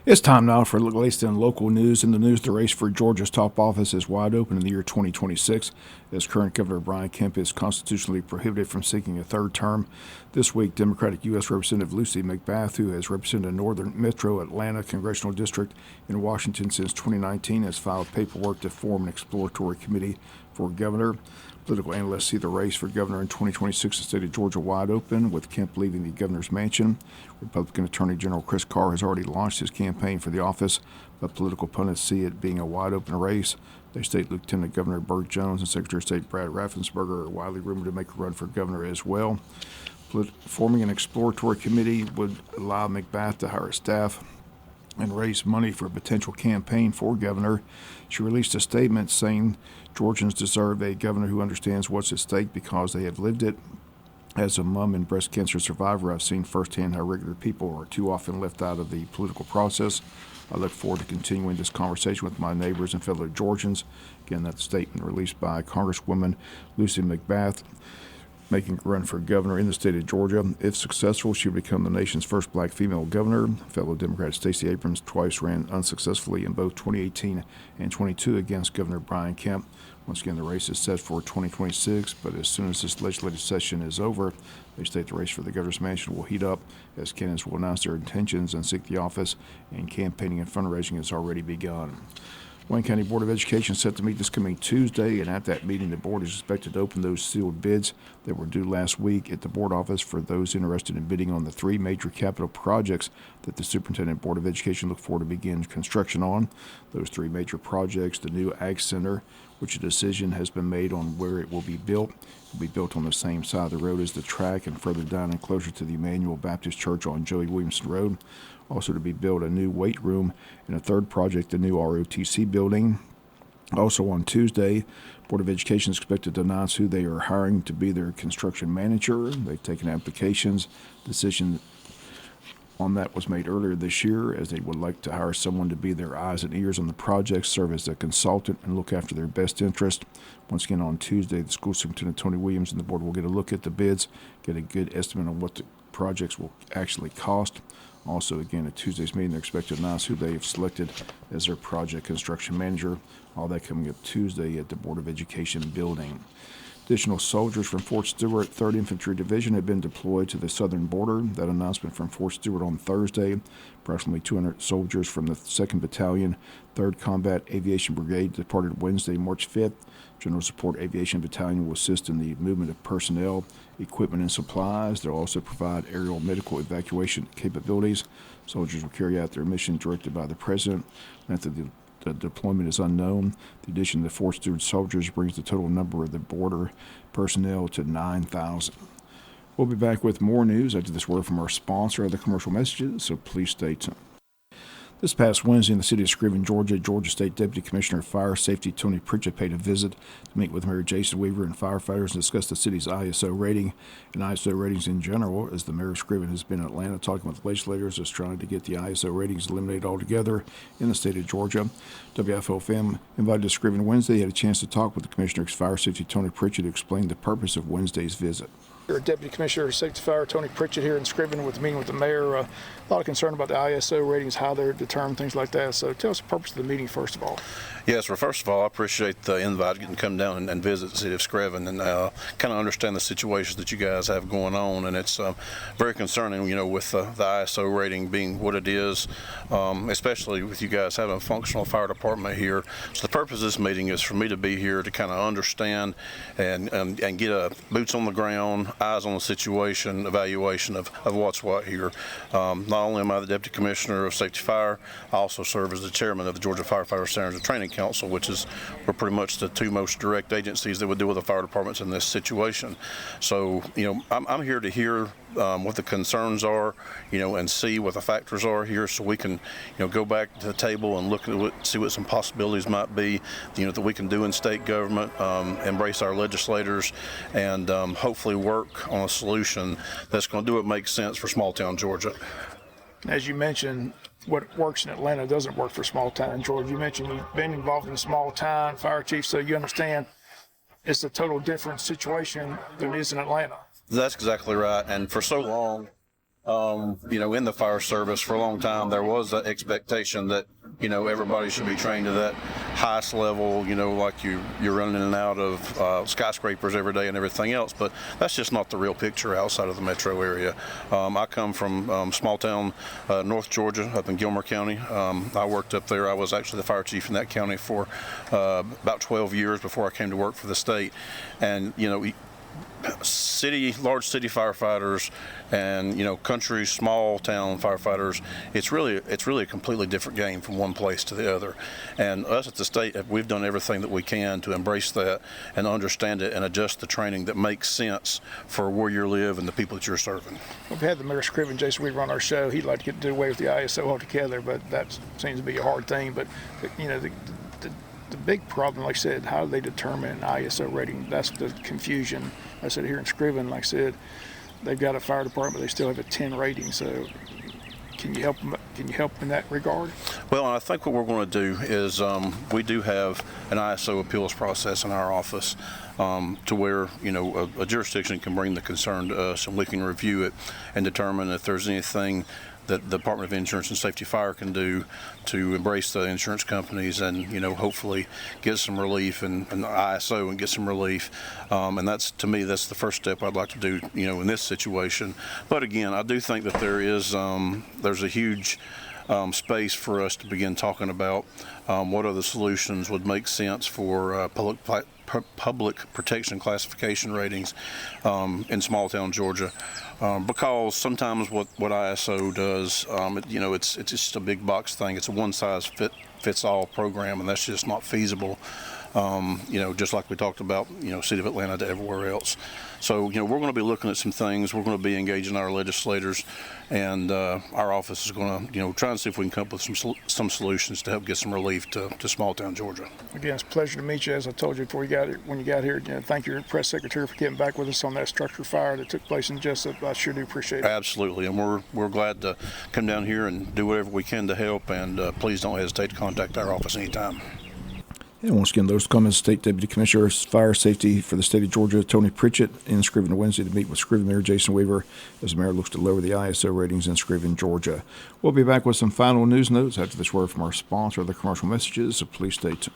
It's time now for the latest in local news. In the news, the race for Georgia's top office is wide open in the year 2026, as current Governor Brian Kemp is constitutionally prohibited from seeking a third term. This week, Democratic U.S. Representative Lucy McBath, who has represented Northern Metro Atlanta Congressional District in Washington since 2019, has filed paperwork to form an exploratory committee for governor. Political analysts see the race for governor in 2026 in the state of Georgia wide open, with Kemp leaving the governor's mansion. Republican Attorney General Chris Carr has already launched his campaign for the office, but political opponents see it being a wide open race. They state Lieutenant Governor Burt Jones and Secretary of State Brad Raffensperger are widely rumored to make a run for governor as well. Forming an exploratory committee would allow McBath to hire staff and raise money for a potential campaign for governor. She released a statement saying Georgians deserve a governor who understands what's at stake because they have lived it. As a mom and breast cancer survivor, I've seen firsthand how regular people are too often left out of the political process. I look forward to continuing this conversation with my neighbors and fellow Georgians. Again, that's a statement released by Congresswoman Lucy McBath, making a run for governor in the state of Georgia. If successful, she would become the nation's first black female governor. Fellow Democrat Stacey Abrams twice ran unsuccessfully in both 2018 and 22 against Governor Brian Kemp. Once again, the race is set for 2026, but as soon as this legislative session is over, they state the race for the governor's mansion will heat up as candidates will announce their intentions and seek the office, and campaigning and fundraising has already begun. Wayne County Board of Education is set to meet this coming Tuesday, and at that meeting, the board is expected to open those sealed bids that were due last week at the board office for those interested in bidding on the three major capital projects that the Superintendent Board of Education look forward to begin construction on. Those three major projects: the new Ag Center, which a decision has been made on where it will be built. It will be built on the same side of the road as the track and further down and closer to the Emmanuel Baptist Church on Joey Williamson Road. Also to be built a new weight room, and a third project, the new ROTC building. Also on Tuesday, Board of Education is expected to announce who they are hiring to be their construction manager. They've taken applications. Decision on that was made earlier this year, as they would like to hire someone to be their eyes and ears on the project, serve as a consultant, and look after their best interest. Once again, on Tuesday, the school superintendent, Tony Williams, and the board will get a look at the bids, get a good estimate on what the projects will actually cost. Also, again, at Tuesday's meeting, they're expected to announce who they have selected as their project construction manager. All that coming up Tuesday at the Board of Education building. Additional soldiers from Fort Stewart 3rd Infantry Division have been deployed to the southern border. That announcement from Fort Stewart on Thursday. Approximately 200 soldiers from the 2nd Battalion, 3rd Combat Aviation Brigade departed Wednesday, March 5th. General Support Aviation Battalion will assist in the movement of personnel, equipment, and supplies. They'll also provide aerial medical evacuation capabilities. Soldiers will carry out their mission directed by the President. The deployment is unknown. The addition of the Fort Stewart soldiers brings the total number of the border personnel to 9,000. We'll be back with more news after this word from our sponsor of the commercial messages, so please stay tuned. This past Wednesday in the city of Screven, Georgia, Georgia State Deputy Commissioner of Fire Safety Tony Pritchett paid a visit to meet with Mayor Jason Weaver and firefighters and discuss the city's ISO rating and ISO ratings in general, as the mayor of Screven has been in Atlanta talking with legislators as trying to get the ISO ratings eliminated altogether in the state of Georgia. WIFO-FM invited to Screven Wednesday. He had a chance to talk with the Commissioner of Fire Safety Tony Pritchett to explain the purpose of Wednesday's visit. Deputy Commissioner of Safety Fire Tony Pritchett here in Screven with the meeting with the mayor. A lot of concern about the ISO ratings, how they're determined, things like that. So tell us the purpose of the meeting first of all. Yes, well, first of all, I appreciate the invite to come down and visit the city of Screven and kind of understand the situations that you guys have going on. And it's very concerning, with the ISO rating being what it is, especially with you guys having a functional fire department here. So the purpose of this meeting is for me to be here to kind of understand and get a boots on the ground, eyes on the situation, evaluation of what's what here. Not only am I the Deputy Commissioner of Safety Fire, I also serve as the Chairman of the Georgia Firefighter Standards and Training Council, which we're pretty much the two most direct agencies that would deal with the fire departments in this situation. So, I'm here to hear what the concerns are, and see what the factors are here, so we can, go back to the table and look at see what some possibilities might be, that we can do in state government, embrace our legislators, and hopefully work on a solution that's going to do what makes sense for small town Georgia. As you mentioned, what works in Atlanta doesn't work for small town Georgia. You mentioned you've been involved in small town fire chief, so you understand it's a total different situation than it is in Atlanta. That's exactly right. And for so long, in the fire service for a long time, there was an expectation that, everybody should be trained to that highest level, like you're running in and out of skyscrapers every day and everything else. But that's just not the real picture outside of the metro area. I come from small town North Georgia up in Gilmer County. I worked up there. I was actually the fire chief in that county for about 12 years before I came to work for the state. And, large city firefighters and country small town firefighters, it's really a completely different game from one place to the other. And us at the state, we've done everything that we can to embrace that and understand it and adjust the training that makes sense for where you live and the people that you're serving. We've had the Mayor Scriven, Jason Weaver, on our show. He'd like to do away with the ISO altogether, but that seems to be a hard thing. But the big problem, like I said, how do they determine an ISO rating? That's the confusion. I said here in Scriven, like I said, they've got a fire department, they still have a 10 rating. So can you help them? Can you help in that regard? Well, I think what we're going to do is we do have an ISO appeals process in our office to where a jurisdiction can bring the concern to us, and we can review it and determine if there's anything that the Department of Insurance and Safety Fire can do to embrace the insurance companies and, hopefully get some relief and the ISO and get some relief. And that's, to me, that's the first step I'd like to do, in this situation. But again, I do think that there's a huge space for us to begin talking about what other solutions would make sense for public protection classification ratings in small town Georgia, because sometimes what ISO does, it's just a big box thing. It's a one size fits all program, and that's just not feasible. Just like we talked about, City of Atlanta to everywhere else. So, we're going to be looking at some things. We're going to be engaging our legislators, and our office is going to, try and see if we can come up with some solutions to help get some relief to small town Georgia. Again, it's a pleasure to meet you. As I told you before when you got here, thank your press secretary for getting back with us on that structure fire that took place in Jesup. I sure do appreciate it. Absolutely, and we're glad to come down here and do whatever we can to help. And please don't hesitate to contact our office anytime. And once again, those comments, State Deputy Commissioner of Fire Safety for the state of Georgia, Tony Pritchett, in Scriven Wednesday to meet with Scriven Mayor Jason Weaver as the mayor looks to lower the ISO ratings in Scriven, Georgia. We'll be back with some final news notes after this word from our sponsor or the commercial messages, so please stay tuned.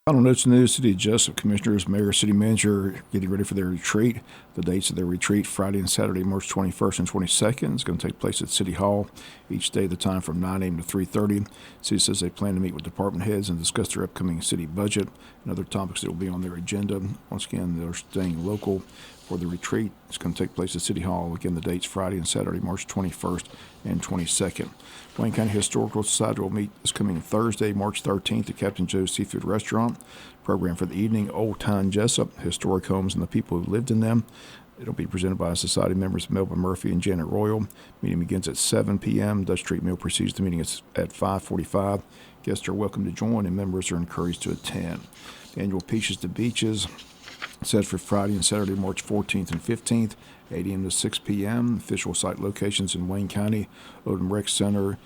Final notes in the news: City of Jesup Commissioners, Mayor, City Manager getting ready for their retreat. The dates of their retreat, Friday and Saturday, March 21st and 22nd. It's going to take place at City Hall. Each day, the time from 9 a.m. to 3:30. City says they plan to meet with department heads and discuss their upcoming city budget and other topics that will be on their agenda. Once again, they're staying local for the retreat. It's going to take place at City Hall. Again, the dates Friday and Saturday, March 21st and 22nd. Wayne County Historical Society will meet this coming Thursday, March 13th at Captain Joe's Seafood Restaurant. Program for the evening, Old Time Jesup, historic homes and the people who lived in them. It'll be presented by society members Melvin Murphy and Janet Royal. Meeting begins at 7 p.m. Dutch Street Meal precedes the meeting at 5:45. Guests are welcome to join and members are encouraged to attend. The annual Peaches to Beaches set for Friday and Saturday, March 14th and 15th, 8 a.m. to 6 p.m. Official site locations in Wayne County, Odom Rec Center,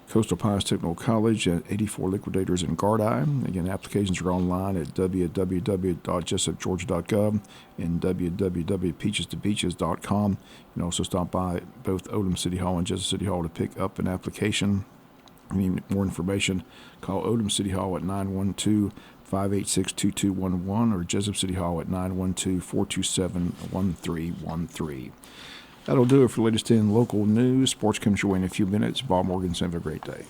Coastal Pines Technical College, at 84 Liquidators in Gardai. Again, applications are online at www.jesupgeorgia.gov and www.peachestobeaches.com. You can also stop by both Odom City Hall and Jesup City Hall to pick up an application. If you need more information, call Odom City Hall at 912-586-2211 or Jesup City Hall at 912-427-1313. That'll do it for the latest in local news. Sports comes your way in a few minutes. Bob Morgan, have a great day.